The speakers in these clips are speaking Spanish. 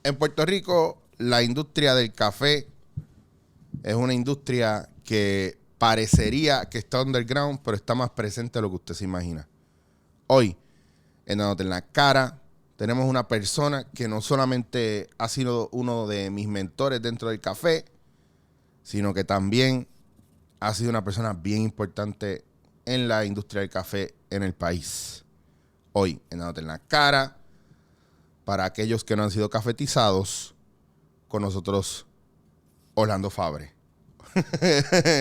En Puerto Rico, la industria del café es una industria que parecería que está underground, pero está más presente de lo que usted se imagina. Hoy, en Dándote en la Cara, tenemos una persona que no solamente ha sido uno de mis mentores dentro del café, sino que también ha sido una persona bien importante en la industria del café en el país. Hoy, en Dándote en la Cara, para aquellos que no han sido cafetizados, con nosotros, Orlando Fabre.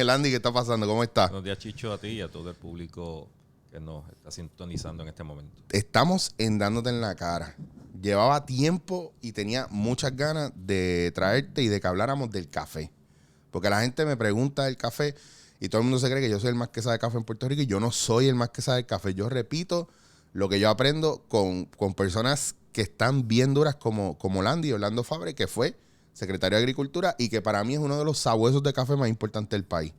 Landy, ¿qué está pasando? ¿Cómo está? Buenos días, Chicho, a ti y a todo el público que nos está sintonizando en este momento. Estamos en Dándote en la Cara. Llevaba tiempo y tenía muchas ganas de traerte y de que habláramos del café. Porque la gente me pregunta del café y todo el mundo se cree que yo soy el más que sabe café en Puerto Rico y yo no soy el más que sabe café. Yo repito lo que yo aprendo con personas que están bien duras como Landy, Orlando Fabre, que fue secretario de Agricultura y que para mí es uno de los sabuesos de café más importantes del país.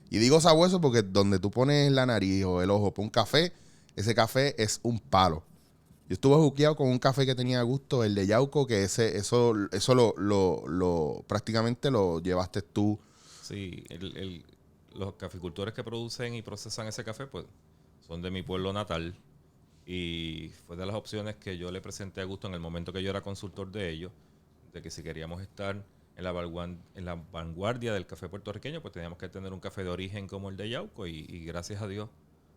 Y digo sabueso porque donde tú pones la nariz o el ojo por un café, ese café es un palo. Yo estuve juqueado con un café que tenía gusto, el de Yauco, que eso prácticamente lo llevaste tú. Sí, los caficultores que producen y procesan ese café, pues, son de mi pueblo natal. Y fue de las opciones que yo le presenté a Gusto en el momento que yo era consultor de ellos, de que si queríamos estar en la vanguardia del café puertorriqueño, pues teníamos que tener un café de origen como el de Yauco y gracias a Dios,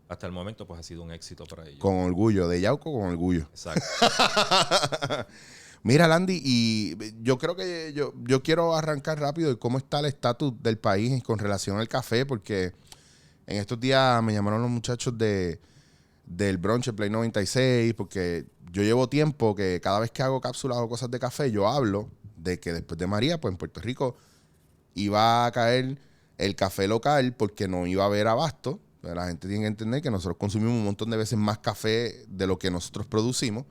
hasta el momento, pues ha sido un éxito para ellos. Con orgullo, de Yauco con orgullo. Exacto. Mira, Landy, y yo creo que yo quiero arrancar rápido de cómo está el estatus del país con relación al café, porque en estos días me llamaron los muchachos del brunch de Play 96, porque yo llevo tiempo que cada vez que hago cápsulas o cosas de café, yo hablo de que después de María, pues en Puerto Rico iba a caer el café local porque no iba a haber abasto. La gente tiene que entender que nosotros consumimos un montón de veces más café de lo que nosotros producimos.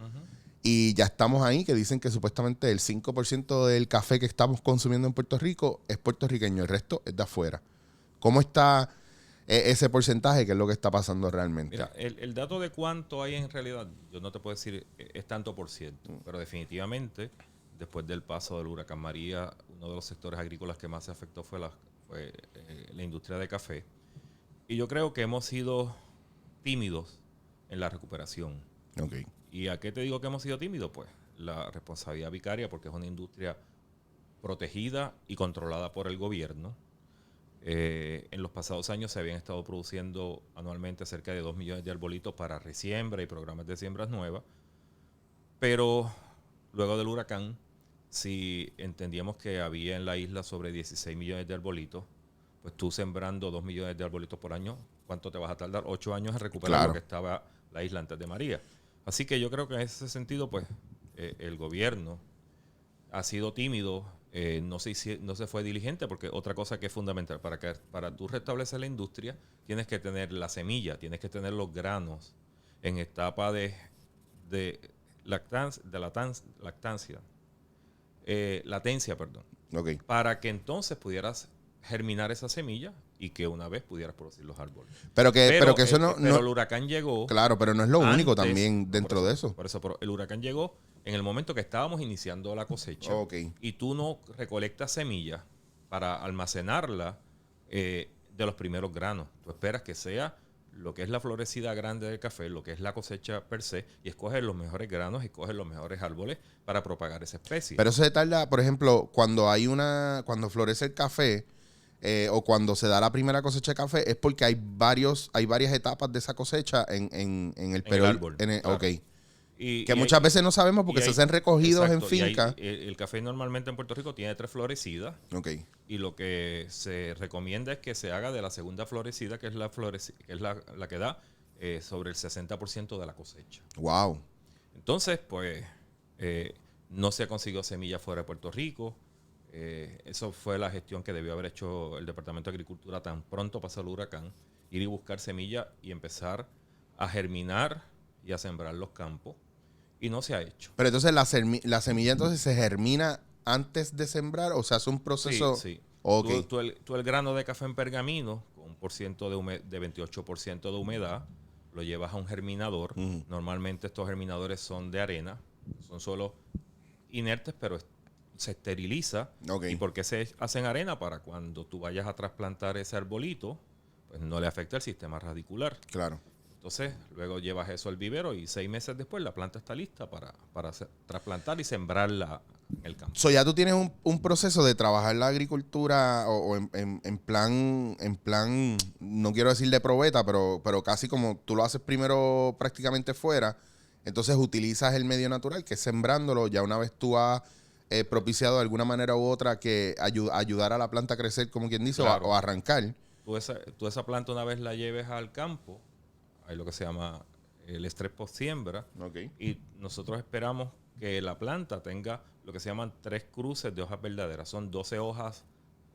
Y ya estamos ahí, que dicen que supuestamente el 5% del café que estamos consumiendo en Puerto Rico es puertorriqueño, el resto es de afuera. ¿Cómo está ese porcentaje? ¿Qué es lo que está pasando realmente? Mira, el dato de cuánto hay en realidad, yo no te puedo decir es tanto por ciento, pero definitivamente, después del paso del huracán María, uno de los sectores agrícolas que más se afectó fue la industria de café. Y yo creo que hemos sido tímidos en la recuperación. Okay. ¿Y a qué te digo que hemos sido tímidos? Pues la responsabilidad vicaria, porque es una industria protegida y controlada por el gobierno. En los pasados años se habían estado produciendo anualmente cerca de 2 millones de arbolitos para resiembra y programas de siembras nuevas. Pero luego del huracán, si entendíamos que había en la isla sobre 16 millones de arbolitos, pues tú sembrando 2 millones de arbolitos por año, ¿cuánto te vas a tardar? 8 años en recuperar lo que estaba la isla antes de María. Así que yo creo que en ese sentido, pues, el gobierno ha sido tímido, no se fue diligente, porque otra cosa que es fundamental, para tú restablecer la industria, tienes que tener la semilla, tienes que tener los granos en etapa de latencia, perdón. Okay. Para que entonces pudieras germinar esa semilla y que una vez pudieras producir los árboles. Pero que eso no... Pero el huracán llegó. Claro, pero no es lo único antes, también dentro de eso. Por eso, pero el huracán llegó en el momento que estábamos iniciando la cosecha. Okay. Y tú no recolectas semillas para almacenarla de los primeros granos. Tú esperas que sea lo que es la florecida grande del café, lo que es la cosecha per se, y escoges los mejores granos y escoges los mejores árboles para propagar esa especie. Pero eso se tarda, por ejemplo, cuando florece el café, o cuando se da la primera cosecha de café, es porque hay varias etapas de esa cosecha en el periodo. En el árbol. Claro. Okay. Que muchas veces no sabemos porque se hacen recogidos en finca. El café normalmente en Puerto Rico tiene 3 florecidas. Okay. Y lo que se recomienda es que se haga de la segunda florecida, que es la que da sobre el 60% de la cosecha. Wow. Entonces, pues, no se ha conseguido semilla fuera de Puerto Rico. Eso fue la gestión que debió haber hecho el Departamento de Agricultura tan pronto pasó el huracán. Ir y buscar semilla y empezar a germinar y a sembrar los campos. Y no se ha hecho. Pero entonces la semilla entonces se germina antes de sembrar, o sea, hace un proceso. Sí. Okay. Tú el grano de café en pergamino, con un porciento de 28% de humedad, lo llevas a un germinador. Normalmente estos germinadores son de arena, son solo inertes, pero se esteriliza. Ok. ¿Y por qué se hace en arena? Para cuando tú vayas a trasplantar ese arbolito, pues no le afecta el sistema radicular. Claro. Entonces, luego llevas eso al vivero y 6 meses después la planta está lista para trasplantar y sembrarla en el campo. So, ya tú tienes un proceso de trabajar la agricultura o en plan, no quiero decir de probeta, pero casi como tú lo haces primero prácticamente fuera, entonces utilizas el medio natural, que es sembrándolo, ya una vez tú has propiciado de alguna manera u otra que ayudar a la planta a crecer, como quien dice, Claro. o a arrancar. Tú esa planta una vez la lleves al campo, hay lo que se llama el estrés post siembra, Okay. y nosotros esperamos que la planta tenga lo que se llaman 3 cruces de hojas verdaderas. Son 12 hojas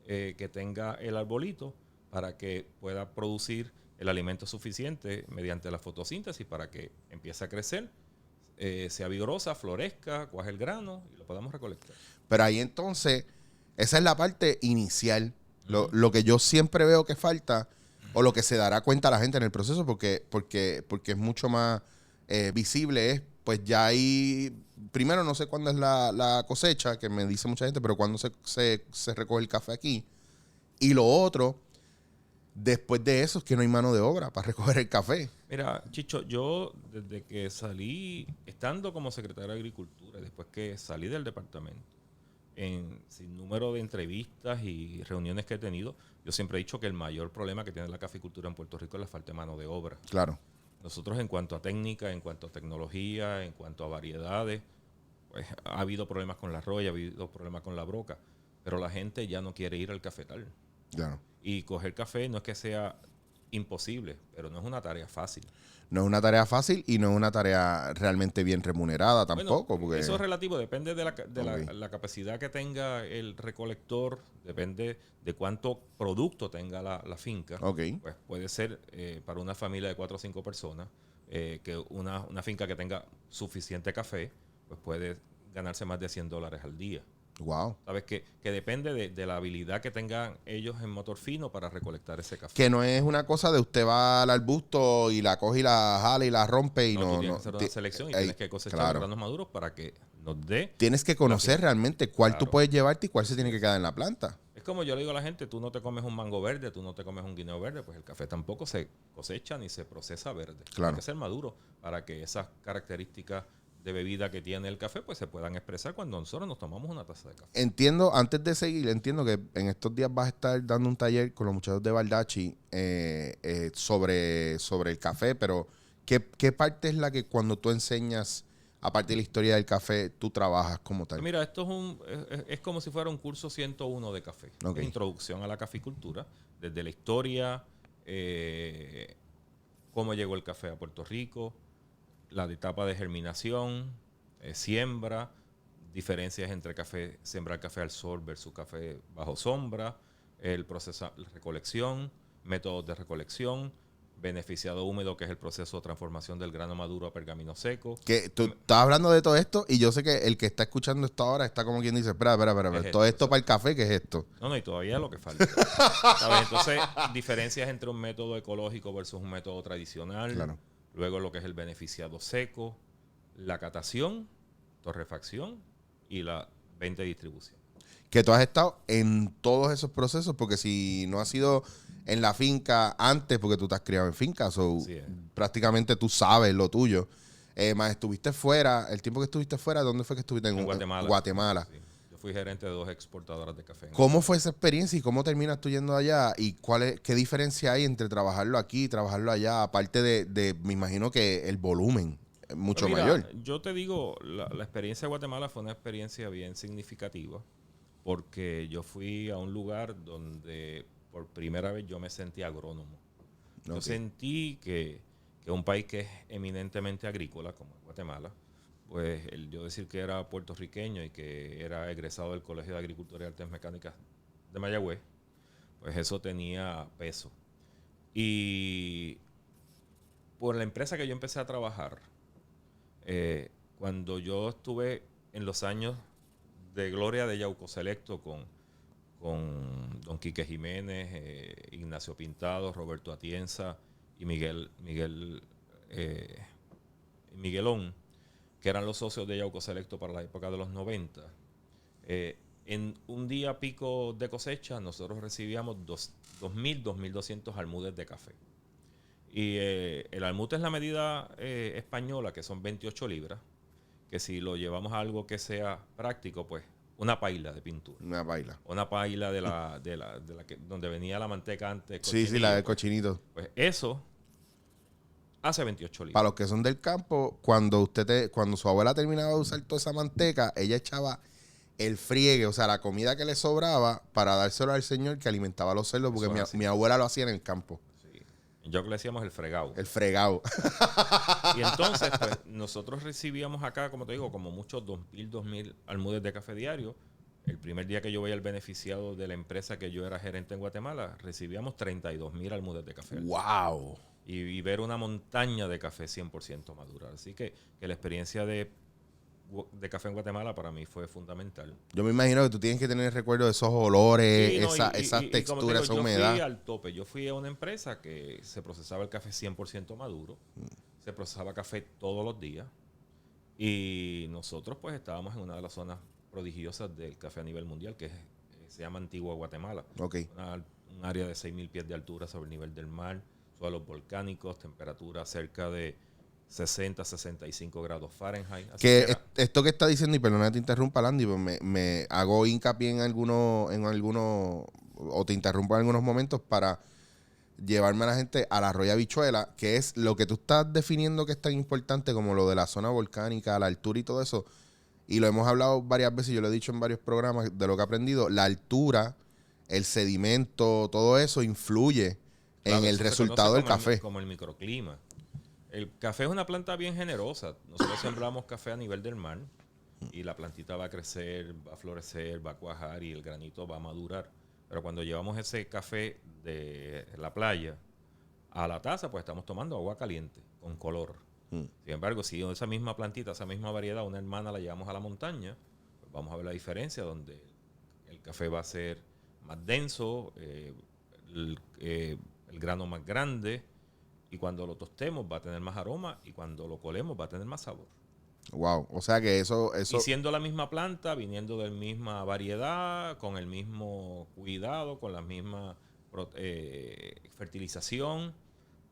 que tenga el arbolito para que pueda producir el alimento suficiente mediante la fotosíntesis para que empiece a crecer, sea vigorosa, florezca, cuaje el grano y lo podamos recolectar. Pero ahí entonces, esa es la parte inicial. Lo que yo siempre veo que falta, o lo que se dará cuenta la gente en el proceso, porque es mucho más visible, es pues ya ahí, primero no sé cuándo es la cosecha, que me dice mucha gente, pero cuándo se recoge el café aquí. Y lo otro, después de eso, es que no hay mano de obra para recoger el café. Mira, Chicho, yo desde que salí, estando como secretario de Agricultura, después que salí del departamento, sin número de entrevistas y reuniones que he tenido, yo siempre he dicho que el mayor problema que tiene la caficultura en Puerto Rico es la falta de mano de obra. Claro. Nosotros en cuanto a técnica, en cuanto a tecnología, en cuanto a variedades, pues ha habido problemas con la roya, ha habido problemas con la broca, pero la gente ya no quiere ir al cafetal. Claro. Y coger café no es que sea imposible, pero no es una tarea fácil. No es una tarea fácil y no es una tarea realmente bien remunerada tampoco. Bueno, porque eso es relativo, depende de Ok. la capacidad que tenga el recolector, depende de cuánto producto tenga la finca. Ok. Pues puede ser para una familia de 4 o 5 personas, que una finca que tenga suficiente café, pues puede ganarse más de $100 al día. Wow. Sabes que depende de la habilidad que tengan ellos en motor fino para recolectar ese café. Que no es una cosa de usted va al arbusto y la coge y la jala y la rompe y No, tú no. tienes No que hacer una selección y ey, tienes que cosechar claro. granos maduros para que nos dé. Tienes que conocer realmente cuál tú Claro. puedes llevarte y cuál se tiene que quedar en la planta. Es como yo le digo a la gente, tú no te comes un mango verde, tú no te comes un guineo verde, pues el café tampoco se cosecha ni se procesa verde. Claro. Tiene que ser maduro para que esas características de bebida que tiene el café pues se puedan expresar cuando nosotros nos tomamos una taza de café. Entiendo, antes de seguir, entiendo que en estos días vas a estar dando un taller con los muchachos de Baldachi sobre el café, pero ¿qué parte es la que cuando tú enseñas, aparte de la historia del café, tú trabajas como tal? Pues mira, esto es como si fuera un curso 101 de café. Ok. Es introducción a la caficultura, desde la historia, cómo llegó el café a Puerto Rico, la etapa de germinación, siembra, diferencias entre sembrar café al sol versus café bajo sombra, el proceso de recolección, métodos de recolección, beneficiado húmedo, que es el proceso de transformación del grano maduro a pergamino seco. Que tú estás hablando de todo esto y yo sé que el que está escuchando esto ahora está como quien dice, espera, Es todo esto, esto para el café, ¿qué es esto? No, y todavía lo que falta. ¿Sabes? Entonces, diferencias entre un método ecológico versus un método tradicional. Claro. Luego lo que es el beneficiado seco, la catación, torrefacción y la venta y distribución. Que tú has estado en todos esos procesos, porque si no has sido en la finca antes, porque tú te has criado en finca, prácticamente tú sabes lo tuyo. Más estuviste fuera, el tiempo que estuviste fuera, ¿dónde fue que estuviste? En Guatemala. Guatemala. Sí. Yo fui gerente de 2 exportadoras de café. ¿Cómo fue esa experiencia y cómo terminas tú yendo allá? ¿Y qué diferencia hay entre trabajarlo aquí y trabajarlo allá? Aparte me imagino que el volumen es mucho mayor. Yo te digo, la experiencia de Guatemala fue una experiencia bien significativa, porque yo fui a un lugar donde por primera vez yo me sentí agrónomo. Yo sentí que un país que es eminentemente agrícola, como Guatemala, pues yo decir que era puertorriqueño y que era egresado del Colegio de Agricultura y Artes Mecánicas de Mayagüez, pues eso tenía peso. Y por la empresa que yo empecé a trabajar, cuando yo estuve en los años de gloria de Yauco Selecto con don Quique Jiménez, Ignacio Pintado, Roberto Atienza y Miguelón, que eran los socios de Yauco Selecto para la época de los 90, En un día pico de cosecha, nosotros recibíamos 2.000, 2.200 almudes de café. Y el almud es la medida española, que son 28 libras, que si lo llevamos a algo que sea práctico, pues una paila de pintura. Una paila. Una paila de la que, donde venía la manteca antes. Sí, la del cochinito. Pues eso hace 28 libras. Para los que son del campo, cuando su abuela terminaba de usar toda esa manteca, ella echaba el friegue, o sea, la comida que le sobraba para dárselo al señor que alimentaba a los cerdos, porque mi abuela lo hacía en el campo. Sí. Yo que le decíamos el fregado. El fregado. Y entonces, pues, nosotros recibíamos acá, como te digo, como muchos 2.000 almudes de café diario. El primer día que yo veía el beneficiado de la empresa que yo era gerente en Guatemala, recibíamos 32.000 almudes de café. ¡Wow! Y ver una montaña de café 100% madura. Así que la experiencia de café en Guatemala para mí fue fundamental. Yo me imagino que tú tienes que tener recuerdo de esos olores, sí, esas texturas, esa humedad. Yo fui al tope. Yo fui a una empresa que se procesaba el café 100% maduro. Se procesaba café todos los días. Y nosotros pues estábamos en una de las zonas prodigiosas del café a nivel mundial, que se llama Antigua Guatemala. Okay. Un área de 6.000 pies de altura sobre el nivel del mar, suelos volcánicos, temperatura cerca de 60, 65 grados Fahrenheit. Así que esto que está diciendo, y perdona que te interrumpa, Landy, pues me hago hincapié en algunos, o te interrumpo en algunos momentos para llevarme a la gente a la arroyo habichuela, que es lo que tú estás definiendo que es tan importante como lo de la zona volcánica, la altura y todo eso. Y lo hemos hablado varias veces, yo lo he dicho en varios programas de lo que he aprendido. La altura, el sedimento, todo eso influye en el resultado del café. Como el microclima. El café es una planta bien generosa. Nosotros sembramos café a nivel del mar y la plantita va a crecer, va a florecer, va a cuajar y el granito va a madurar. Pero cuando llevamos ese café de la playa a la taza, pues estamos tomando agua caliente con color. Sin embargo, si esa misma plantita, esa misma variedad, una hermana la llevamos a la montaña, pues vamos a ver la diferencia donde el café va a ser más denso, el grano más grande, y cuando lo tostemos va a tener más aroma y cuando lo colemos va a tener más sabor. Wow, o sea que eso... Y siendo la misma planta, viniendo de la misma variedad, con el mismo cuidado, con la misma fertilización,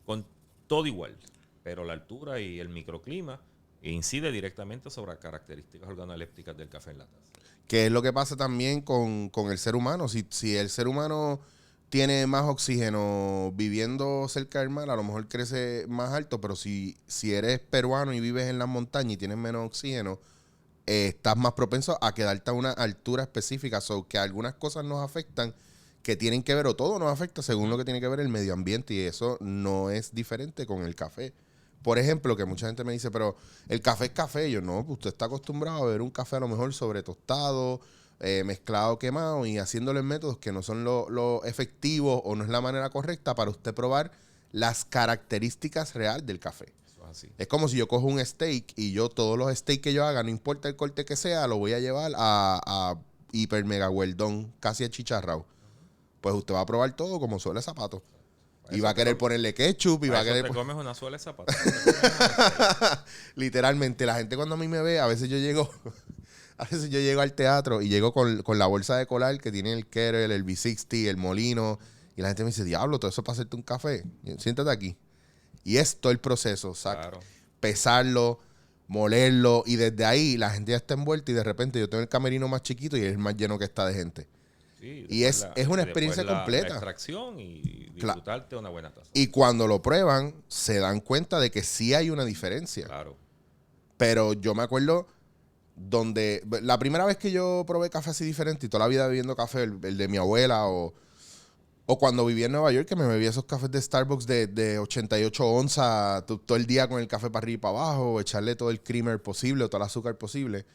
con todo igual. Pero la altura y el microclima incide directamente sobre las características organolépticas del café en la taza. Que es lo que pasa también con el ser humano. Si el ser humano tiene más oxígeno viviendo cerca del mar, a lo mejor crece más alto, pero si eres peruano y vives en las montañas y tienes menos oxígeno, estás más propenso a quedarte a una altura específica. So, que algunas cosas nos afectan que tienen que ver, o todo nos afecta según lo que tiene que ver el medio ambiente, y eso no es diferente con el café. Por ejemplo, que mucha gente me dice, pero el café es café. Yo, no, pues usted está acostumbrado a beber un café a lo mejor sobre tostado, mezclado, quemado, y haciéndolo en métodos que no son lo efectivos o no es la manera correcta para usted probar las características reales del café. Eso es así. Es como si yo cojo un steak y yo todos los steaks que yo haga, no importa el corte que sea, lo voy a llevar a hiper mega well done, casi achicharrado. Pues usted va a probar todo como suele zapato. Y va a querer ponerle ketchup y va a querer... te comes una suela de zapato. Literalmente, la gente cuando a mí me ve, a veces yo llego al teatro y llego con la bolsa de colar que tiene el kettle, el V60, el molino, y la gente me dice, diablo, todo eso para hacerte un café. Siéntate aquí. Y es todo el proceso, Claro. Pesarlo, molerlo, y desde ahí la gente ya está envuelta y de repente yo tengo el camerino más chiquito y es más lleno que está de gente. Sí, y es una experiencia completa. La extracción y disfrutarte una buena taza. Y cuando lo prueban, se dan cuenta de que sí hay una diferencia. Claro. Pero yo me acuerdo donde... La primera vez que yo probé café así diferente, y toda la vida bebiendo café, el de mi abuela, o cuando vivía en Nueva York, que me bebía esos cafés de Starbucks de 88 onzas, todo el día con el café para arriba y para abajo, o echarle todo el creamer posible, o todo el azúcar posible.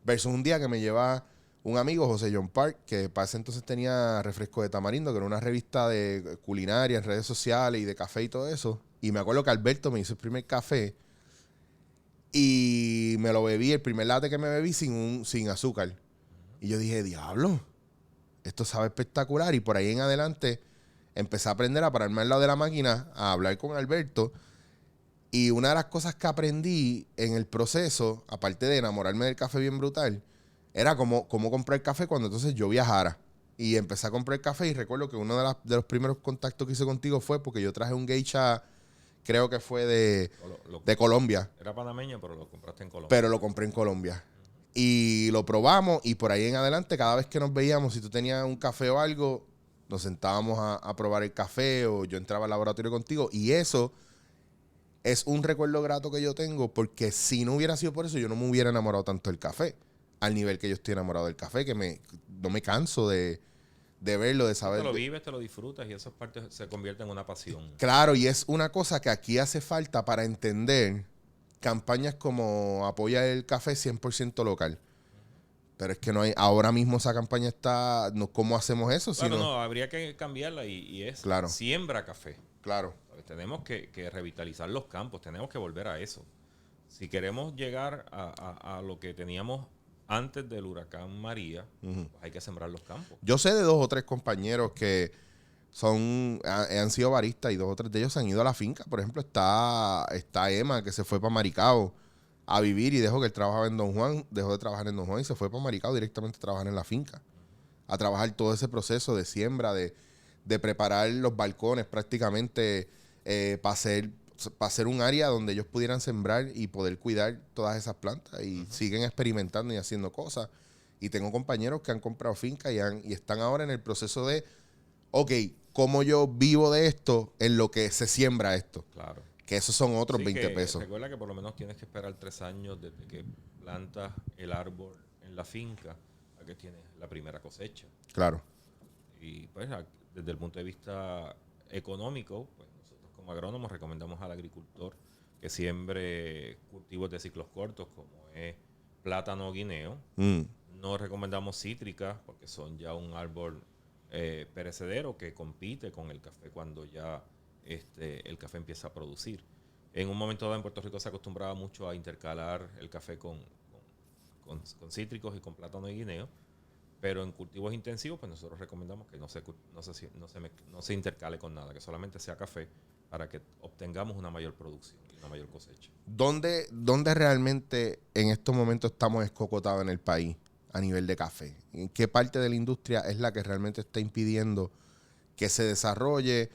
Versus un día que me lleva un amigo, José John Park, que para ese entonces tenía Refresco de Tamarindo, que era una revista de culinaria en redes sociales y de café y todo eso. Y me acuerdo que Alberto me hizo el primer café y me lo bebí, el primer latte que me bebí sin azúcar. Y yo dije, diablo, esto sabe espectacular. Y por ahí en adelante empecé a aprender a pararme al lado de la máquina, a hablar con Alberto. Y una de las cosas que aprendí en el proceso, aparte de enamorarme del café bien brutal, era cómo comprar café cuando entonces yo viajara. Y empecé a comprar café y recuerdo que uno de los primeros contactos que hice contigo fue porque yo traje un geisha, creo que fue de Colombia. Era panameño, pero lo compraste en Colombia. Pero lo compré en Colombia. Y lo probamos y por ahí en adelante, cada vez que nos veíamos, si tú tenías un café o algo, nos sentábamos a probar el café o yo entraba al laboratorio contigo. Y eso es un recuerdo grato que yo tengo porque si no hubiera sido por eso, yo no me hubiera enamorado tanto del café. Al nivel que yo estoy enamorado del café, que no me canso de verlo, de saber. Te lo vives, te lo disfrutas y esa parte se convierte en una pasión. Claro, y es una cosa que aquí hace falta para entender campañas como apoya el café 100% local. Pero es que no hay, ahora mismo esa campaña está, no, ¿cómo hacemos eso? Claro, no, habría que cambiarla y es claro, siembra café. Claro. Tenemos que revitalizar los campos, tenemos que volver a eso. Si queremos llegar a lo que teníamos antes del huracán María, pues hay que sembrar los campos. Yo sé de 2 o 3 compañeros que han sido baristas y 2 o 3 de ellos han ido a la finca. Por ejemplo, está Emma, que se fue para Maricao a vivir y dejó que él trabajaba en Don Juan, dejó de trabajar en Don Juan y se fue para Maricao directamente a trabajar en la finca. A trabajar todo ese proceso de siembra, de preparar los balcones prácticamente para hacer un área donde ellos pudieran sembrar y poder cuidar todas esas plantas. Y siguen experimentando y haciendo cosas. Y tengo compañeros que han comprado fincas y están ahora en el proceso de, ok, ¿cómo yo vivo de esto en lo que se siembra esto? Claro. Que esos son otros 20 pesos. Recuerda que por lo menos tienes que esperar 3 años desde que plantas el árbol en la finca a que tienes la primera cosecha. Claro. Y pues desde el punto de vista económico, pues nosotros como agrónomos recomendamos al agricultor que siembre cultivos de ciclos cortos como es plátano o guineo. No recomendamos cítricas porque son ya un árbol perecedero que compite con el café cuando ya el café empieza a producir. En un momento dado en Puerto Rico se acostumbraba mucho a intercalar el café con cítricos y con plátano y guineo, pero en cultivos intensivos pues nosotros recomendamos que no se intercale con nada, que solamente sea café para que obtengamos una mayor producción y una mayor cosecha. ¿Dónde realmente en estos momentos estamos escocotados en el país a nivel de café? ¿En qué parte de la industria es la que realmente está impidiendo que se desarrolle?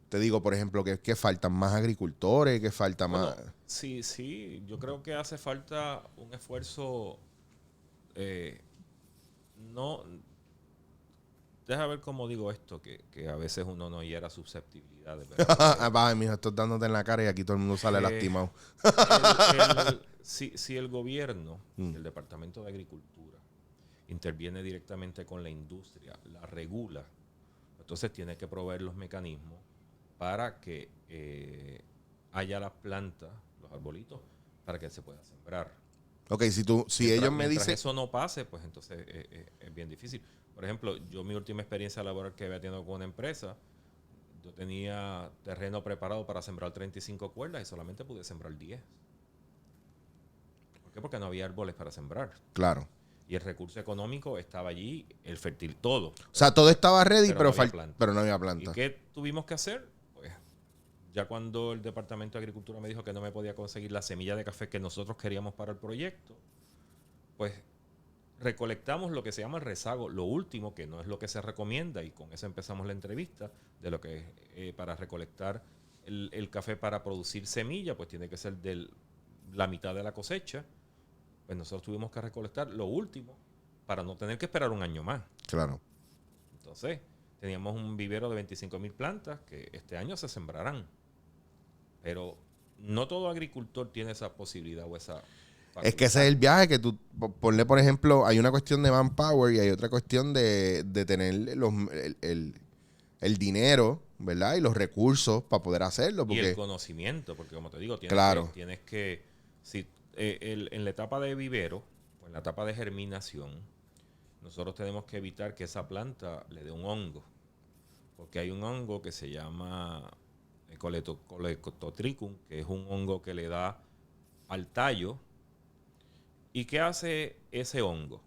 Te digo, por ejemplo, que faltan más agricultores, que falta más... Sí, yo creo que hace falta un esfuerzo... Deja ver cómo digo esto, que a veces uno no hiera susceptibilidades. Ay, mijo, estoy dándote en la cara y aquí todo el mundo sale lastimado. Si el gobierno, el Departamento de Agricultura, interviene directamente con la industria, la regula, entonces tiene que proveer los mecanismos para que haya las plantas, los arbolitos, para que se pueda sembrar. Ok, si ellos me dicen... eso no pase, pues entonces es bien difícil. Por ejemplo, yo mi última experiencia laboral que había tenido con una empresa, yo tenía terreno preparado para sembrar 35 cuerdas y solamente pude sembrar 10. ¿Por qué? Porque no había árboles para sembrar. Claro. Y el recurso económico estaba allí, el fértil, todo. O sea, todo estaba ready, pero no había ¿Y planta. qué tuvimos que hacer? Pues ya cuando el Departamento de Agricultura me dijo que no me podía conseguir la semilla de café que nosotros queríamos para el proyecto, pues recolectamos lo que se llama el rezago, lo último, que no es lo que se recomienda, y con eso empezamos la entrevista, de lo que es para recolectar el café para producir semilla, pues tiene que ser de la mitad de la cosecha. Pues nosotros tuvimos que recolectar lo último para no tener que esperar un año más. Claro. Entonces, teníamos un vivero de 25,000 plantas que este año se sembrarán. Pero no todo agricultor tiene esa posibilidad o esa... Es que ese es el viaje que tú... Ponle, por ejemplo, hay una cuestión de manpower y hay otra cuestión de tener el dinero, ¿verdad? Y los recursos para poder hacerlo. Porque, y el conocimiento, porque como te digo, tienes que si, en la etapa de vivero, o en la etapa de germinación, nosotros tenemos que evitar que esa planta le dé un hongo. Porque hay un hongo que se llama Colecotricum, que es un hongo que le da al tallo. ¿Y qué hace ese hongo?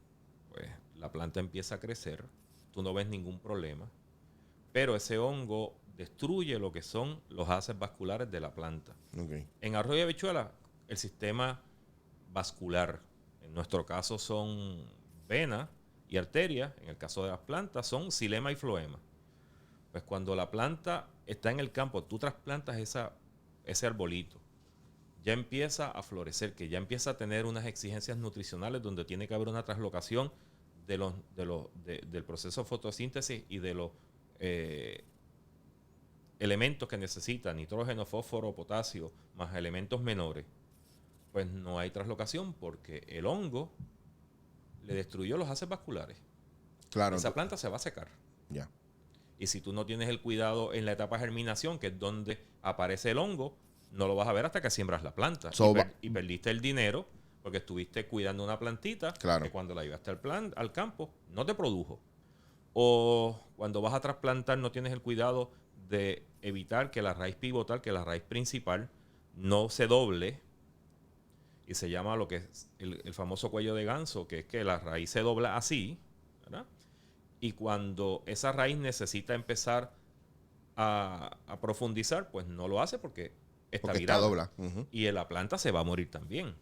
Pues la planta empieza a crecer, tú no ves ningún problema, pero ese hongo destruye lo que son los haces vasculares de la planta. Okay. En arroz y habichuela, el sistema vascular, en nuestro caso son venas y arterias, en el caso de las plantas, son xilema y floema. Pues cuando la planta está en el campo, tú trasplantas ese arbolito, ya empieza a florecer, que ya empieza a tener unas exigencias nutricionales donde tiene que haber una translocación del proceso de fotosíntesis y de los elementos que necesita, nitrógeno, fósforo, potasio, más elementos menores. Pues no hay translocación porque el hongo le destruyó los haces vasculares. Claro. Esa planta se va a secar. Ya. Y si tú no tienes el cuidado en la etapa de germinación, que es donde aparece el hongo, no lo vas a ver hasta que siembras la planta. Y perdiste el dinero porque estuviste cuidando una plantita que cuando la llevaste al campo no te produjo. O cuando vas a trasplantar no tienes el cuidado de evitar que la raíz pivotal, que la raíz principal, no se doble. Y se llama lo que es el famoso cuello de ganso, que es que la raíz se dobla así, ¿verdad? Y cuando esa raíz necesita empezar a profundizar, pues no lo hace porque está virada. Dobla. Uh-huh. Y la planta se va a morir también.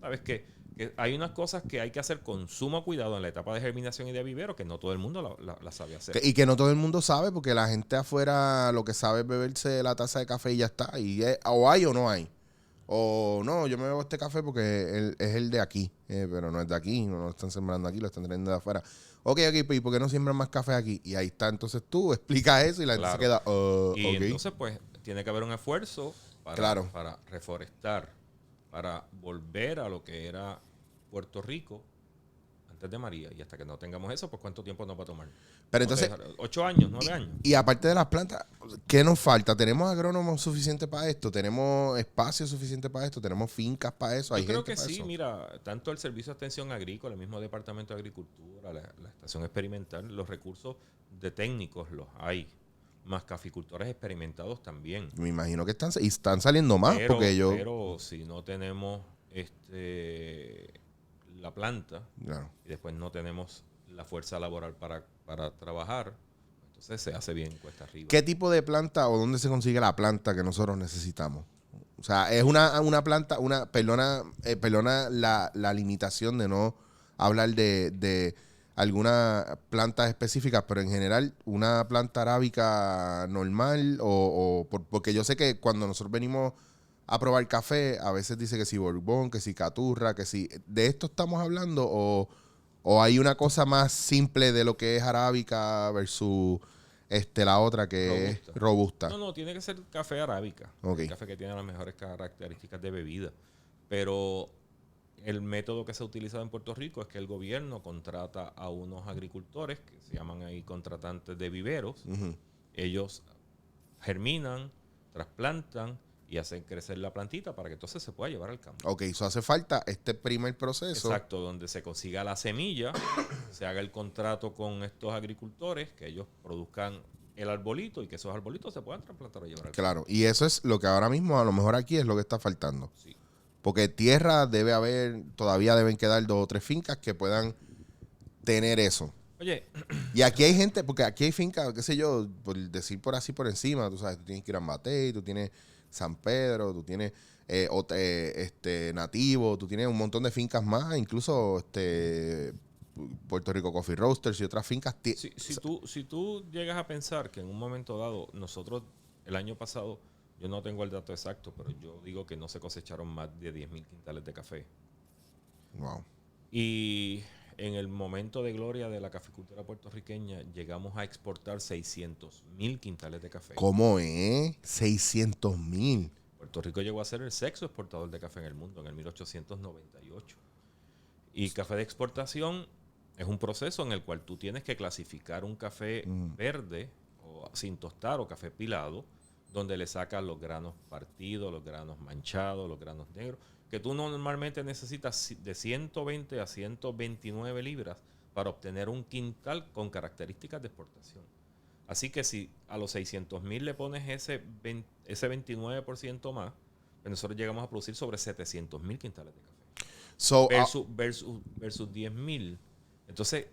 ¿Sabes qué? Que hay unas cosas que hay que hacer con sumo cuidado en la etapa de germinación y de vivero que no todo el mundo la sabe hacer. Y que no todo el mundo sabe porque la gente afuera lo que sabe es beberse la taza de café y ya está. Y o hay o no hay. O no, yo me bebo este café porque es el de aquí, pero no es de aquí, no lo están sembrando aquí, lo están trayendo de afuera. Ok, ¿y por qué no siembran más café aquí? Y ahí está, entonces tú explicas eso y la gente se queda, y entonces pues tiene que haber un esfuerzo para reforestar, para volver a lo que era Puerto Rico antes de María. Y hasta que no tengamos eso, pues ¿cuánto tiempo nos va a tomar? Pero entonces, 8 años, 9 años. Y aparte de las plantas, ¿qué nos falta? ¿Tenemos agrónomos suficientes para esto? ¿Tenemos espacio suficiente para esto? ¿Tenemos fincas para eso? Yo creo que sí, mira, tanto el Servicio de Extensión Agrícola, el mismo Departamento de Agricultura, la Estación Experimental, los recursos de técnicos los hay, más caficultores experimentados también. Me imagino que están saliendo más. Pero si no tenemos la planta, y después no tenemos la fuerza laboral para trabajar, entonces se hace bien cuesta arriba. ¿Qué tipo de planta o dónde se consigue la planta que nosotros necesitamos? O sea, es una planta, perdona la limitación de no hablar de alguna planta específica, pero en general una planta arábica normal porque yo sé que cuando nosotros venimos a probar café, a veces dice que si Borbón, que si Caturra, que si... ¿De esto estamos hablando o hay una cosa más simple de lo que es arábica versus la otra que es robusta? No, tiene que ser café arábica. Okay. El café que tiene las mejores características de bebida. Pero el método que se ha utilizado en Puerto Rico es que el gobierno contrata a unos agricultores que se llaman ahí contratantes de viveros. Uh-huh. Ellos germinan, trasplantan y hacen crecer la plantita para que entonces se pueda llevar al campo. Ok, eso hace falta este primer proceso. Exacto, donde se consiga la semilla, se haga el contrato con estos agricultores, que ellos produzcan el arbolito y que esos arbolitos se puedan trasplantar o llevar al campo. Claro, y eso es lo que ahora mismo, a lo mejor aquí es lo que está faltando. Sí. Porque tierra debe haber, todavía deben quedar 2 o 3 fincas que puedan tener eso. Oye. Y aquí hay gente, porque aquí hay fincas, qué sé yo, por decir por así por encima, tú sabes, tú tienes que ir a Matei, tú tienes San Pedro, tú tienes Nativo, tú tienes un montón de fincas más, incluso Puerto Rico Coffee Roasters y otras fincas. Si tú llegas a pensar que en un momento dado, nosotros el año pasado, yo no tengo el dato exacto, pero yo digo que no se cosecharon más de 10,000 quintales de café. Wow. Y en el momento de gloria de la caficultura puertorriqueña, llegamos a exportar 600,000 quintales de café. ¿Cómo es? 600,000. Puerto Rico llegó a ser el sexto exportador de café en el mundo en el 1898. Y café de exportación es un proceso en el cual tú tienes que clasificar un café verde o sin tostar o café pilado, donde le sacas los granos partidos, los granos manchados, los granos negros, que tú normalmente necesitas de 120 a 129 libras para obtener un quintal con características de exportación. Así que si a los 600,000 le pones ese 29% más, pues nosotros llegamos a producir sobre 700,000 quintales de café. Versus 10,000. Entonces,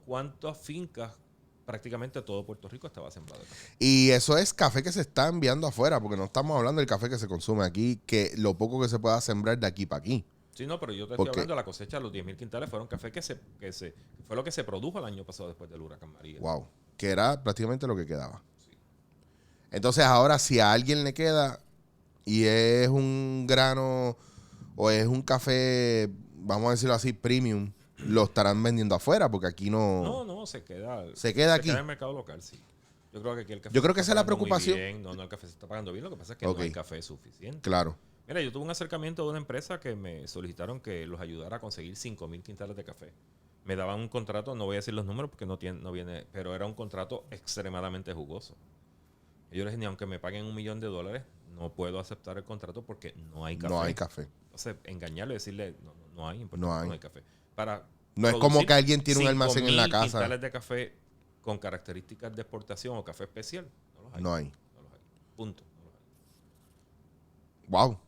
¿cuántas fincas? Prácticamente todo Puerto Rico estaba sembrado de café. Y eso es café que se está enviando afuera, porque no estamos hablando del café que se consume aquí, que lo poco que se pueda sembrar de aquí para aquí. Sí, no, pero yo te estoy Porque, hablando de la cosecha de los 10.000 quintales. Fueron café fue lo que se produjo el año pasado después del huracán María. wow, que era prácticamente lo que quedaba. Sí. Entonces ahora si a alguien le queda y es un grano o es un café, vamos a decirlo así, premium, lo estarán vendiendo afuera porque aquí no... No, se queda aquí. queda en el mercado local, sí. Yo creo que aquí el café Yo creo se que está esa es la pagando muy preocupación. bien. No, el café se está pagando bien. Lo que pasa es que Ok. no hay café suficiente. Claro. Mira, yo tuve un acercamiento de una empresa que me solicitaron que los ayudara a conseguir 5.000 quintales de café. Me daban un contrato, no voy a decir los números porque no viene, pero era un contrato extremadamente jugoso. Y yo les dije, ni aunque me paguen $1.000.000, no puedo aceptar el contrato porque no hay café. No hay café. Entonces, engañarle y decirle, no hay, en Puerto No Rico hay. no hay café. Para No es como que alguien tiene un 5.000 almacén en la casa. quintales de café con características de exportación o café especial, no los hay. No hay. No los hay. Punto. No los hay. Wow.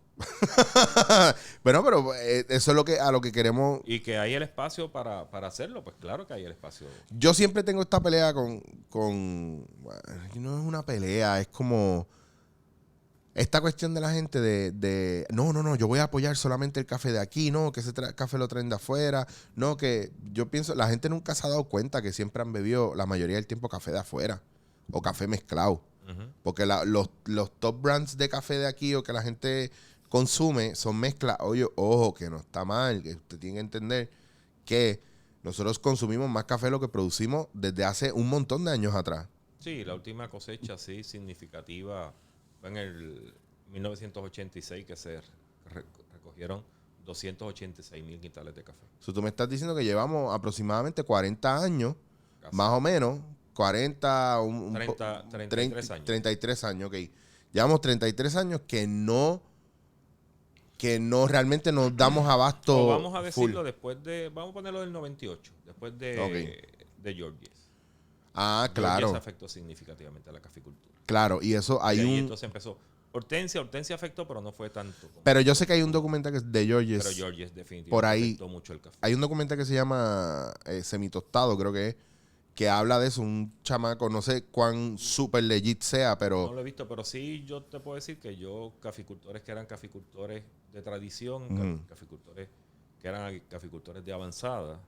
Bueno, pero eso es lo que a lo que queremos. Y que hay el espacio para hacerlo, pues claro que hay el espacio. Yo siempre tengo esta pelea con bueno, no es una pelea, es como esta cuestión de la gente no, yo voy a apoyar solamente el café de aquí, no, que ese café lo traen de afuera, no, que yo pienso, la gente nunca se ha dado cuenta que siempre han bebido la mayoría del tiempo café de afuera o café mezclado. Porque los top brands de café de aquí o que la gente consume son mezclas. Oye, ojo, que no está mal, que usted tiene que entender que nosotros consumimos más café de lo que producimos desde hace un montón de años atrás. Sí, la última cosecha sí significativa fue en el 1986 que se recogieron 286.000 quintales de café. So, tú me estás diciendo que llevamos aproximadamente 40 años, Casi. más o menos, 40, 33 años. 33 años, ok. Llevamos 33 años que no realmente nos damos abasto. O vamos a decirlo full. después de, vamos a ponerlo del 98, después de, Ok. de Georges. Ah, claro. Georges afectó significativamente a la caficultura. Claro, y eso hay y ahí un... entonces empezó. Hortensia afectó, pero no fue tanto. Pero yo sé que hay un documental que es de Georges. Pero Georges definitivamente por ahí afectó mucho el café. Hay un documental que se llama Semitostado, creo que es, que habla de eso, un chamaco, no sé cuán super legit sea, pero... No lo he visto, pero sí yo te puedo decir que caficultores que eran caficultores de tradición, caficultores que eran caficultores de avanzada,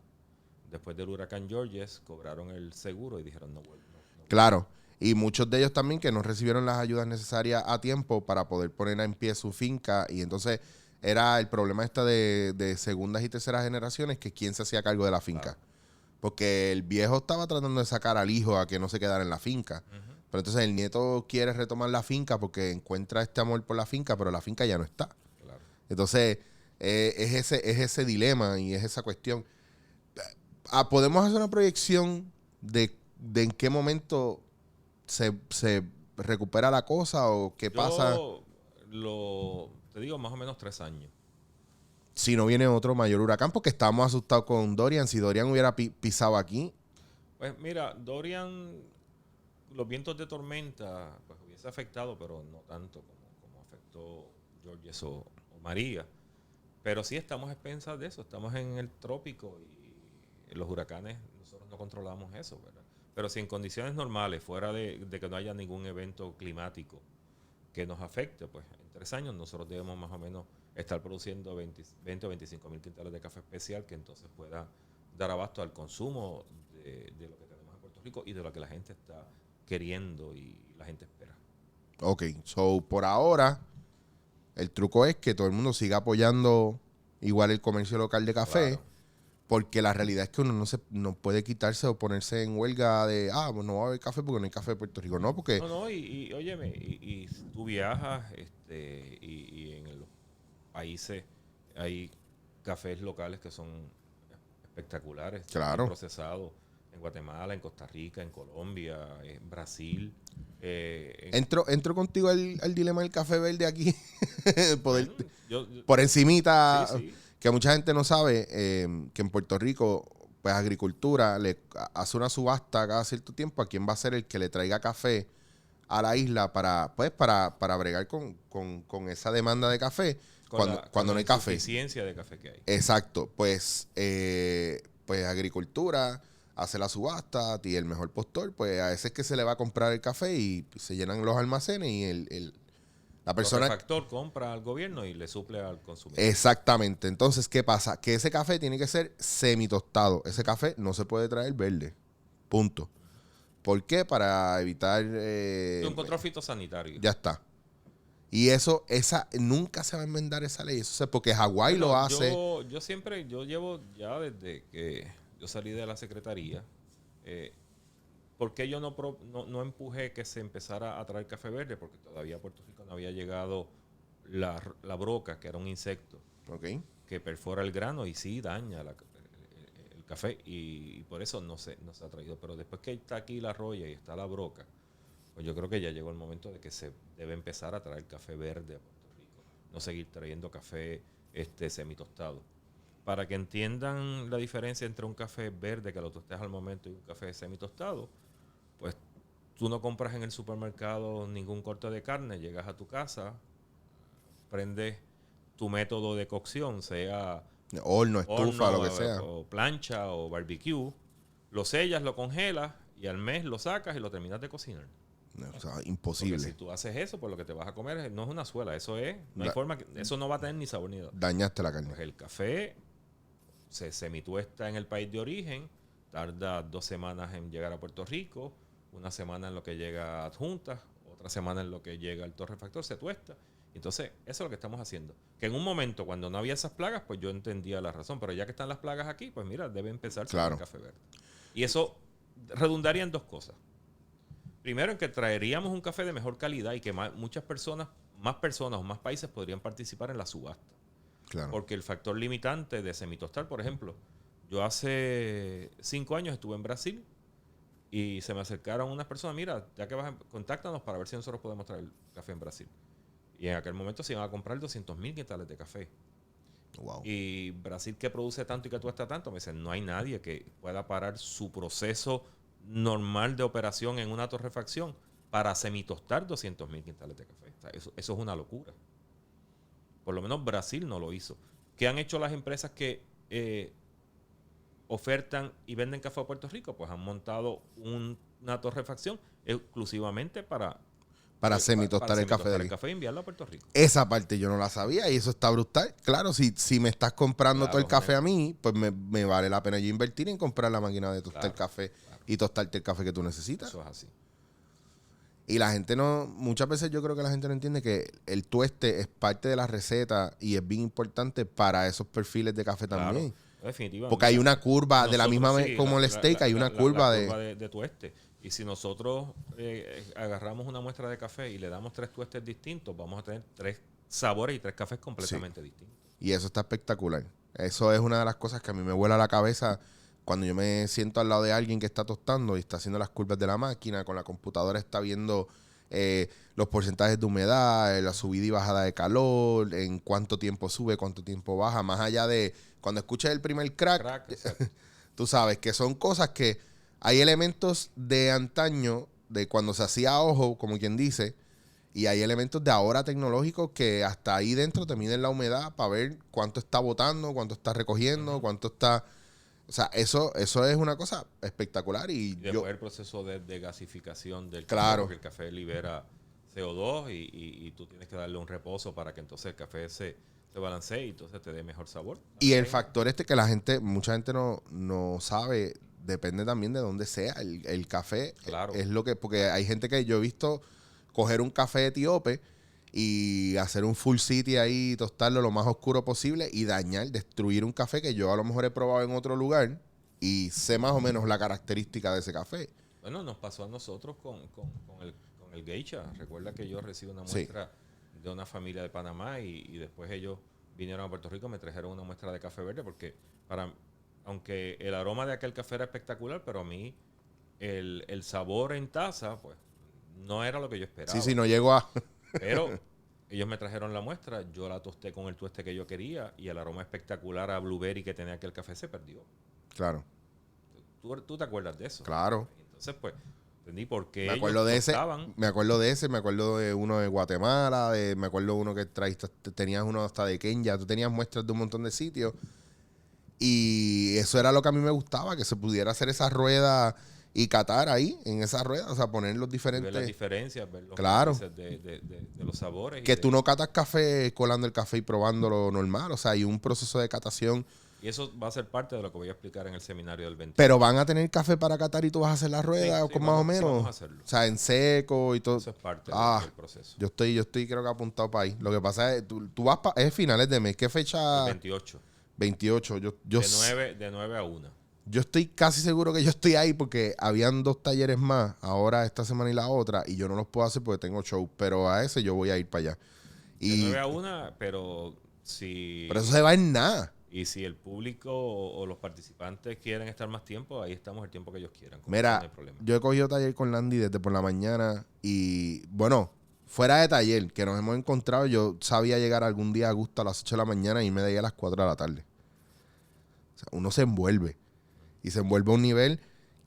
después del huracán Georges, cobraron el seguro y dijeron no vuelvo. Claro, y muchos de ellos también que no recibieron las ayudas necesarias a tiempo para poder poner en pie su finca, y entonces era el problema de segundas y terceras generaciones, que quién se hacía cargo de la finca. Claro. Porque el viejo estaba tratando de sacar al hijo a que no se quedara en la finca. Pero entonces el nieto quiere retomar la finca porque encuentra este amor por la finca, pero la finca ya no está. Claro. Entonces es ese dilema y es esa cuestión. ¿Podemos hacer una proyección de en qué momento se recupera la cosa o qué pasa? Te digo más o menos 3 años. Si no viene otro mayor huracán, porque estábamos asustados con Dorian. Si Dorian hubiera pisado aquí. Pues mira, Dorian, los vientos de tormenta, pues hubiese afectado, pero no tanto como afectó Georges o María. Pero sí estamos a expensas de eso. Estamos en el trópico y los huracanes, nosotros no controlamos eso, ¿verdad? Pero si en condiciones normales, fuera de que no haya ningún evento climático que nos afecte, pues en 3 años nosotros debemos más o menos estar produciendo 20 o 25.000 quintales de café especial que entonces pueda dar abasto al consumo de lo que tenemos en Puerto Rico y de lo que la gente está queriendo y la gente espera. Ok, so por ahora el truco es que todo el mundo siga apoyando igual el comercio local de café, claro, porque la realidad es que uno no puede quitarse o ponerse en huelga de, pues no va a haber café porque no hay café en Puerto Rico, no, porque... No, y óyeme, y tú viajas y en los países hay cafés locales que son espectaculares, claro, procesados en Guatemala, en Costa Rica, en Colombia, en Brasil. Entro contigo al dilema del café verde aquí, poder, bueno, por encimita, sí. Que mucha gente no sabe que en Puerto Rico, pues agricultura le hace una subasta cada cierto tiempo a quién va a ser el que le traiga café a la isla para bregar con esa demanda de café cuando no hay café. La insuficiencia de café que hay. Exacto, pues agricultura hace la subasta y el mejor postor, pues a ese es que se le va a comprar el café y se llenan los almacenes y La persona... El factor compra al gobierno y le suple al consumidor. Exactamente. Entonces, ¿qué pasa? Que ese café tiene que ser semitostado. Ese café no se puede traer verde. Punto. ¿Por qué? Para evitar... Un control fitosanitario. Ya está. Y eso, nunca se va a enmendar esa ley. Eso es porque Hawái lo hace. Yo llevo ya desde que yo salí de la secretaría, ¿por qué yo no empujé que se empezara a traer café verde? Porque todavía a Puerto Rico no había llegado la broca, que era un insecto que perfora el grano y sí daña el café. Y por eso no se ha traído. Pero después que está aquí la roya y está la broca, pues yo creo que ya llegó el momento de que se debe empezar a traer café verde a Puerto Rico. No seguir trayendo café semitostado. Para que entiendan la diferencia entre un café verde que lo tostes al momento y un café semitostado, pues tú no compras en el supermercado ningún corte de carne, llegas a tu casa, prendes tu método de cocción, sea horno, estufa, lo que sea. O plancha o barbecue, lo sellas, lo congelas y al mes lo sacas y lo terminas de cocinar. O sea, imposible. Porque si tú haces eso, pues lo que te vas a comer no es una suela, eso es, no hay forma, eso no va a tener ni sabor ni nada. Dañaste la carne. Pues el café se semituesta en el país de origen, tarda 2 semanas en llegar a Puerto Rico, 1 semana en lo que llega a Adjuntas, otra semana en lo que llega al torrefactor, se tuesta. Entonces, eso es lo que estamos haciendo. Que en un momento, cuando no había esas plagas, pues yo entendía la razón. Pero ya que están las plagas aquí, pues mira, debe empezar con el café verde. Y eso redundaría en 2 cosas. Primero, en que traeríamos un café de mejor calidad y que más personas o más países podrían participar en la subasta. Claro. Porque el factor limitante de semitostar, por ejemplo, yo hace 5 años estuve en Brasil y se me acercaron unas personas, mira, ya que contáctanos para ver si nosotros podemos traer café en Brasil. Y en aquel momento se iban a comprar 200,000 quintales de café. Wow. Y Brasil, que produce tanto y que tuesta tanto, me dicen, no hay nadie que pueda parar su proceso normal de operación en una torrefacción para semitostar 200,000 quintales de café. O sea, eso es una locura. Por lo menos Brasil no lo hizo. ¿Qué han hecho las empresas que ofertan y venden café a Puerto Rico? Pues han montado una torrefacción exclusivamente para semitostar el café de aquí. El café y enviarlo a Puerto Rico. Esa parte yo no la sabía y eso está brutal. Claro, si me estás comprando todo el café a mí, pues me vale la pena yo invertir en comprar la máquina de tostar el café y tostarte el café que tú necesitas. Eso es así. Y la gente muchas veces yo creo que la gente no entiende que el tueste es parte de la receta y es bien importante para esos perfiles de café también. Definitivamente. Porque hay una curva, de la misma vez como el steak, hay una curva de tueste. Y si nosotros agarramos una muestra de café y le damos 3 tuestes distintos, vamos a tener 3 sabores y 3 cafés completamente distintos. Y eso está espectacular. Eso es una de las cosas que a mí me vuela la cabeza cuando yo me siento al lado de alguien que está tostando y está haciendo las curvas de la máquina, con la computadora está viendo los porcentajes de humedad, la subida y bajada de calor, en cuánto tiempo sube, cuánto tiempo baja, más allá de cuando escuches el primer crack tú sabes que son cosas que hay elementos de antaño, de cuando se hacía a ojo, como quien dice, y hay elementos de ahora tecnológicos que hasta ahí dentro te miden la humedad para ver cuánto está botando, cuánto está recogiendo, cuánto está... O sea, eso es una cosa espectacular. Y después el proceso de gasificación del café, porque el café libera CO2 y tú tienes que darle un reposo para que entonces el café se balancee y entonces te dé mejor sabor. Y el factor que mucha gente no sabe, depende también de dónde sea el café. Claro. Es lo que, porque hay gente que yo he visto coger un café etíope y hacer un full city ahí, tostarlo lo más oscuro posible y destruir un café que yo a lo mejor he probado en otro lugar y sé más o menos la característica de ese café. Bueno, nos pasó a nosotros con el geisha. Recuerda que yo recibí una muestra de una familia de Panamá y después ellos vinieron a Puerto Rico, me trajeron una muestra de café verde porque aunque el aroma de aquel café era espectacular, pero a mí el sabor en taza, pues, no era lo que yo esperaba. Sí, no llegó a... Pero ellos me trajeron la muestra, yo la tosté con el tueste que yo quería y el aroma espectacular a blueberry que tenía aquel café se perdió. Claro. ¿Tú te acuerdas de eso? Claro. Entonces, pues, entendí por qué me acuerdo de uno de Guatemala, me acuerdo uno que tenías uno hasta de Kenia, tú tenías muestras de un montón de sitios y eso era lo que a mí me gustaba, que se pudiera hacer esa rueda y catar ahí en esa rueda, o sea, poner los diferentes... Ver las diferencias, ver los claro, matices de los sabores. que tú no catas café colando el café y probándolo normal, o sea, hay un proceso de catación. Y eso va a ser parte de lo que voy a explicar en el seminario del 20. Pero van a tener café para catar y tú vas a hacer la rueda, Sí, con más o menos. sí, vamos a hacerlo. O sea, en seco y todo. Eso es parte del proceso. Yo estoy creo que apuntado para ahí. Lo que pasa es, tú vas para... Es finales de mes. ¿Qué fecha? El 28. 28. De 9 a 1. Yo estoy casi seguro que yo estoy ahí porque habían 2 talleres más, ahora esta semana y la otra, y yo no los puedo hacer porque tengo show, pero a ese yo voy a ir para allá. De 9 a 1, pero si... Pero eso se va en nada. Y si el público o los participantes quieren estar más tiempo, ahí estamos el tiempo que ellos quieran. Mira, no hay problema. yo he cogido taller con Landy desde por la mañana y, bueno, fuera de taller, que nos hemos encontrado, yo sabía llegar algún día a gusto a las 8 de la mañana y irme de ahí a las 4 de la tarde. O sea, uno se envuelve. Y se envuelve a un nivel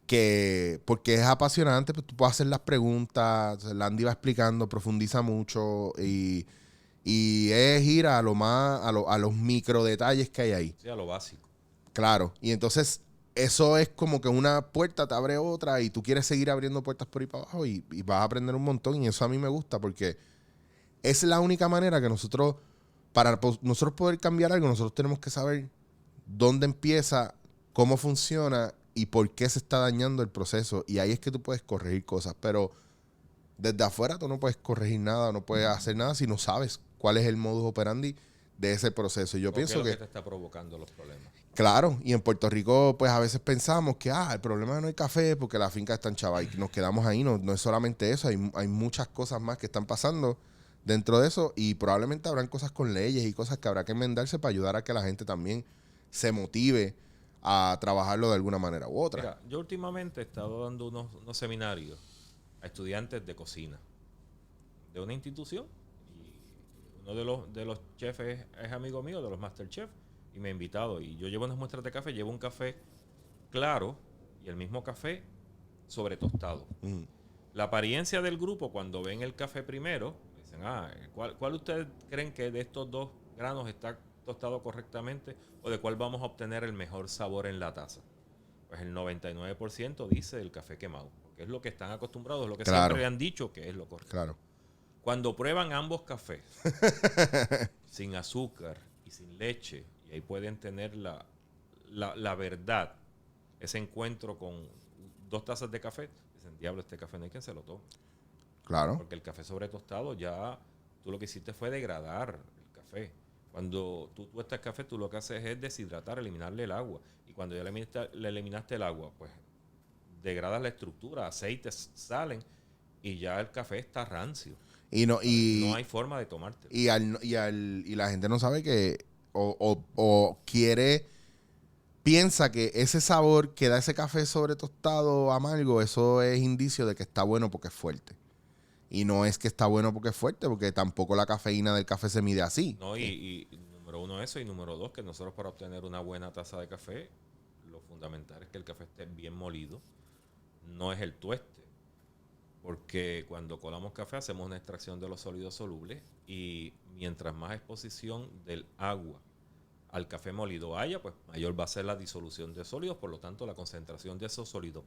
que, porque es apasionante, pues tú puedes hacer las preguntas, Landy va explicando, profundiza mucho y es ir a lo más, a los micro detalles que hay ahí. Sí, a lo básico. Claro, y entonces eso es como que una puerta te abre otra y tú quieres seguir abriendo puertas por ahí para abajo y vas a aprender un montón y eso a mí me gusta porque es la única manera que nosotros, para nosotros poder cambiar algo, nosotros tenemos que saber dónde empieza, cómo funciona y por qué se está dañando el proceso. Y ahí es que tú puedes corregir cosas, pero desde afuera tú no puedes corregir nada, no puedes hacer nada si no sabes cuál es el modus operandi de ese proceso. Y yo pienso ¿Qué es lo que te está provocando los problemas? Claro, y en Puerto Rico pues a veces pensamos que el problema es que no hay café porque la finca está en chava y nos quedamos ahí, no es solamente eso, hay muchas cosas más que están pasando dentro de eso y probablemente habrán cosas con leyes y cosas que habrá que enmendarse para ayudar a que la gente también se motive a trabajarlo de alguna manera u otra. Mira, yo últimamente he estado dando unos seminarios a estudiantes de cocina de una institución y uno de los chefs es amigo mío, de los Masterchef, y me ha invitado. Y yo llevo unas muestras de café, llevo un café claro y el mismo café sobre tostado. La apariencia del grupo cuando ven el café primero, dicen, ¿cuál ustedes creen que de estos dos granos está tostado correctamente o de cuál vamos a obtener el mejor sabor en la taza? Pues el 99% dice el café quemado, porque es lo que están acostumbrados, es lo que siempre le han dicho que es lo correcto. Claro. Cuando prueban ambos cafés, sin azúcar y sin leche, y ahí pueden tener la verdad, ese encuentro con 2 tazas de café, dicen, diablo, este café no hay quien se lo tome. Claro. Porque el café sobre tostado ya, tú lo que hiciste fue degradar el café. Cuando tú tuestas café, tú lo que haces es deshidratar, eliminarle el agua. Y cuando ya le eliminaste el agua, pues degradas la estructura, aceites salen y ya el café está rancio. No hay forma de tomártelo. Y la gente no sabe que o piensa que ese sabor que da ese café sobre tostado amargo, eso es indicio de que está bueno porque es fuerte. Y no es que está bueno porque es fuerte, porque tampoco la cafeína del café se mide así. No, y número 1 eso, y número 2, que nosotros para obtener una buena taza de café, lo fundamental es que el café esté bien molido, no es el tueste. Porque cuando colamos café hacemos una extracción de los sólidos solubles y mientras más exposición del agua al café molido haya, pues mayor va a ser la disolución de sólidos, por lo tanto la concentración de esos sólidos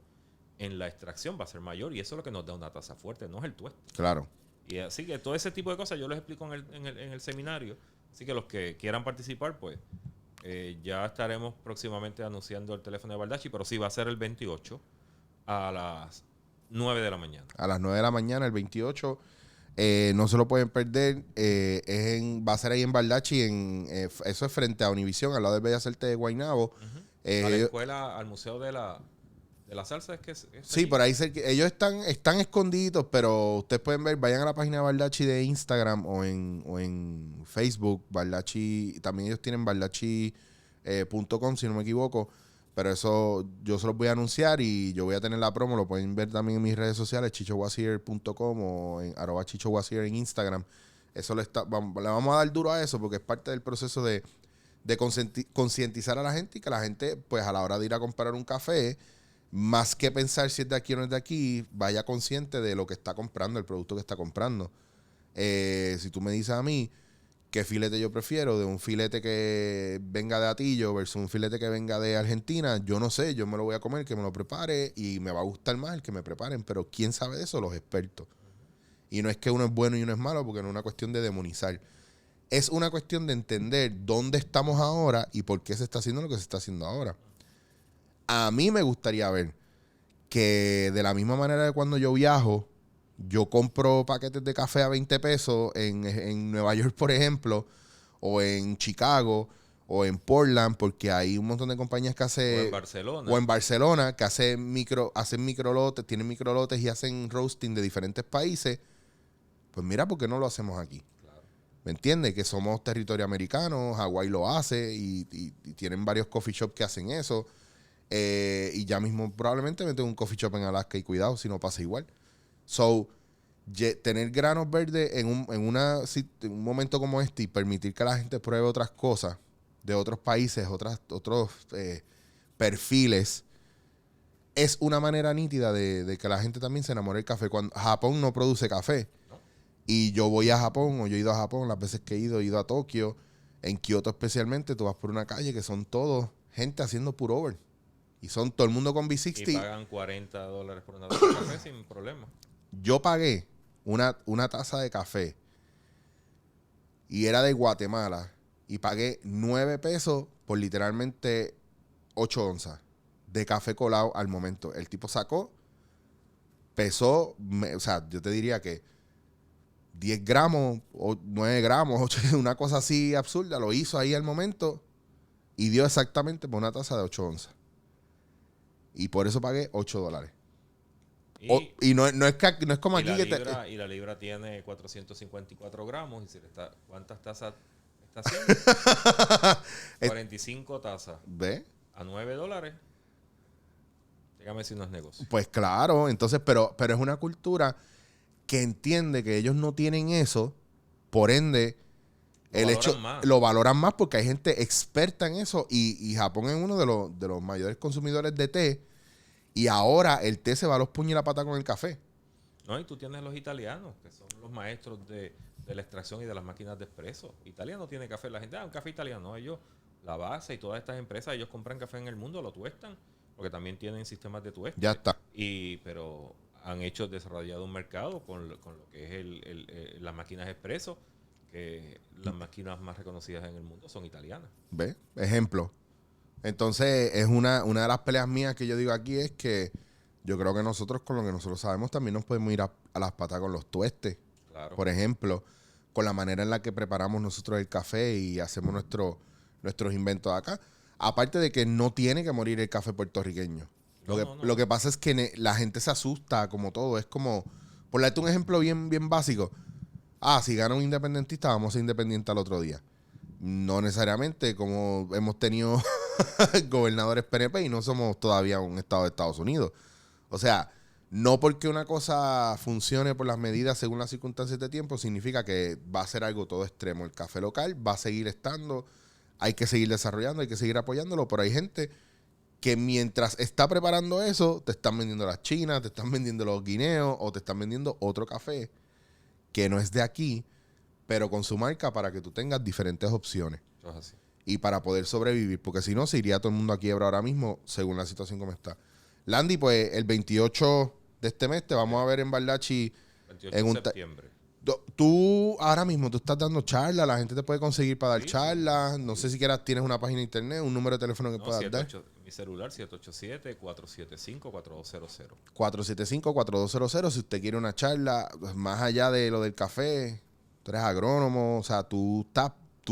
en la extracción va a ser mayor y eso es lo que nos da una taza fuerte, no es el tueste. Claro. Y así que todo ese tipo de cosas yo les explico en el seminario, así que los que quieran participar, pues ya estaremos próximamente anunciando el teléfono de Baldacci, pero sí va a ser el 28 a las 9 de la mañana. A las 9 de la mañana, el 28. No se lo pueden perder. Va a ser ahí en Baldacci. Eso es frente a Univisión, al lado del Bellas Artes de Guaynabo. A la escuela, al Museo de la Salsa. Es sí, por ahí ellos están escondidos, pero ustedes pueden ver, vayan a la página de Baldacci de Instagram o en Facebook. Baldacci, también ellos tienen baldacci.com, si no me equivoco. Pero eso yo se los voy a anunciar y yo voy a tener la promo. Lo pueden ver también en mis redes sociales, chichowasier.com o en @chichowasier en Instagram. Eso le vamos a dar duro a eso porque es parte del proceso de concientizar a la gente y que la gente, pues a la hora de ir a comprar un café, más que pensar si es de aquí o no es de aquí, vaya consciente de lo que está comprando, el producto que está comprando. Si tú me dices a mí qué filete yo prefiero, de un filete que venga de Atillo versus un filete que venga de Argentina, yo no sé, yo me lo voy a comer, que me lo prepare y me va a gustar más el que me preparen, pero ¿quién sabe de eso? Los expertos. Y no es que uno es bueno y uno es malo, porque no es una cuestión de demonizar. Es una cuestión de entender dónde estamos ahora y por qué se está haciendo lo que se está haciendo ahora. A mí me gustaría ver que de la misma manera de cuando yo viajo, yo compro paquetes de café a 20 pesos en Nueva York, por ejemplo, o en Chicago, o en Portland, porque hay un montón de compañías que hacen... O en Barcelona, que hacen microlotes, tienen microlotes y hacen roasting de diferentes países. Pues mira, ¿por qué no lo hacemos aquí? Claro. ¿Me entiendes? Que somos territorio americano, Hawái lo hace y tienen varios coffee shops que hacen eso. Y ya mismo probablemente meten un coffee shop en Alaska y cuidado si no pasa igual. So, tener granos verdes en un momento como este y permitir que la gente pruebe otras cosas de otros países, otros perfiles, es una manera nítida de que la gente también se enamore del café. Cuando Japón no produce café, ¿no? Y yo voy a Japón, o yo he ido a Japón, las veces que he ido a Tokio, en Kioto especialmente, tú vas por una calle que son todos gente haciendo pour over. Y son todo el mundo con V60. Y pagan $40 por una taza de café sin problema. Yo pagué una taza de café y era de Guatemala y pagué 9 pesos por literalmente 8 onzas de café colado al momento. El tipo sacó, pesó, o sea, yo te diría que 10 gramos o 9 gramos, 8, una cosa así absurda, lo hizo ahí al momento y dio exactamente por una taza de 8 onzas. Y por eso pagué $8. Y no es como aquí y la libra tiene 454 gramos. Y si le está, ¿cuántas tazas está haciendo? 45 tazas. ¿Ve? A $9. Dígame si no es negocio. Pues claro, entonces, pero es una cultura que entiende que ellos no tienen eso, por ende, lo valoran más porque hay gente experta en eso y Japón es uno de los mayores consumidores de té. Y ahora el té se va a los puños y la pata con el café. No, y tú tienes los italianos, que son los maestros de la extracción y de las máquinas de espresso. Italia no tiene café. La gente, un café italiano. Ellos, la base y todas estas empresas, ellos compran café en el mundo, lo tuestan, porque también tienen sistemas de tueste. Ya está. Pero han desarrollado un mercado con lo que es las máquinas expresso, que las máquinas más reconocidas en el mundo son italianas. ¿Ves? Ejemplo. Entonces, es una de las peleas mías que yo digo aquí es que yo creo que nosotros, con lo que nosotros sabemos, también nos podemos ir a las patas con los tuestes. Claro. Por ejemplo, con la manera en la que preparamos nosotros el café y hacemos nuestros inventos acá. Aparte de que no tiene que morir el café puertorriqueño. Lo que pasa es que la gente se asusta como todo. Es como, por darte un ejemplo bien, bien básico. Si gana un independentista, vamos a ser independientes al otro día. No necesariamente, como hemos tenido gobernadores PNP y no somos todavía un estado de Estados Unidos. O sea, no porque una cosa funcione por las medidas según las circunstancias de tiempo, significa que va a ser algo todo extremo. El café local va a seguir estando, hay que seguir desarrollando, hay que seguir apoyándolo, pero hay gente que mientras está preparando eso, te están vendiendo las chinas, te están vendiendo los guineos o te están vendiendo otro café que no es de aquí, pero con su marca para que tú tengas diferentes opciones. Eso es así. Y para poder sobrevivir, porque si no, se iría todo el mundo a quiebra ahora mismo, según la situación como está. Landy, pues el 28 de este mes te vamos a ver en Bardachi. 28 de septiembre. Tú ahora mismo, tú estás dando charlas, la gente te puede conseguir para dar charlas. No sé si quieras, tienes una página de internet, un número de teléfono que puedas dar. Mi celular, 787-475-4200. 475-4200. Si usted quiere una charla, más allá de lo del café, tú eres agrónomo, o sea, tú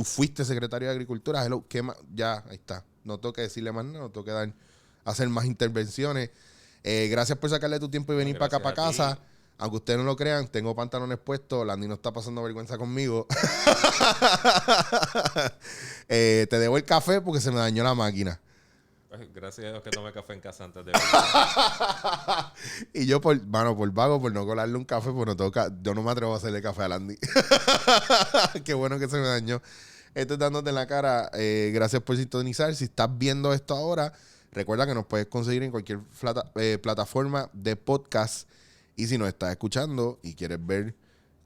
fuiste secretario de Agricultura. Hello, ¿qué más? Ya, ahí está. No tengo que decirle más nada, no tengo que hacer más intervenciones. Gracias por sacarle tu tiempo y venir para acá, para casa. Aunque ustedes no lo crean, tengo pantalones puestos. Landy no está pasando vergüenza conmigo. Te debo el café porque se me dañó la máquina. Gracias a Dios que tomé café en casa antes de venir. Y yo, por vago, por no colarle un café, pues yo no me atrevo a hacerle café a Landy. Qué bueno que se me dañó. Esto es dándote en la cara. Gracias por sintonizar. Si estás viendo esto ahora, recuerda que nos puedes conseguir en cualquier plataforma de podcast. Y si nos estás escuchando y quieres ver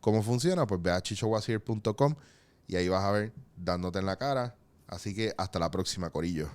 cómo funciona, pues ve a chichowasier.com y ahí vas a ver dándote en la cara. Así que hasta la próxima, corillo.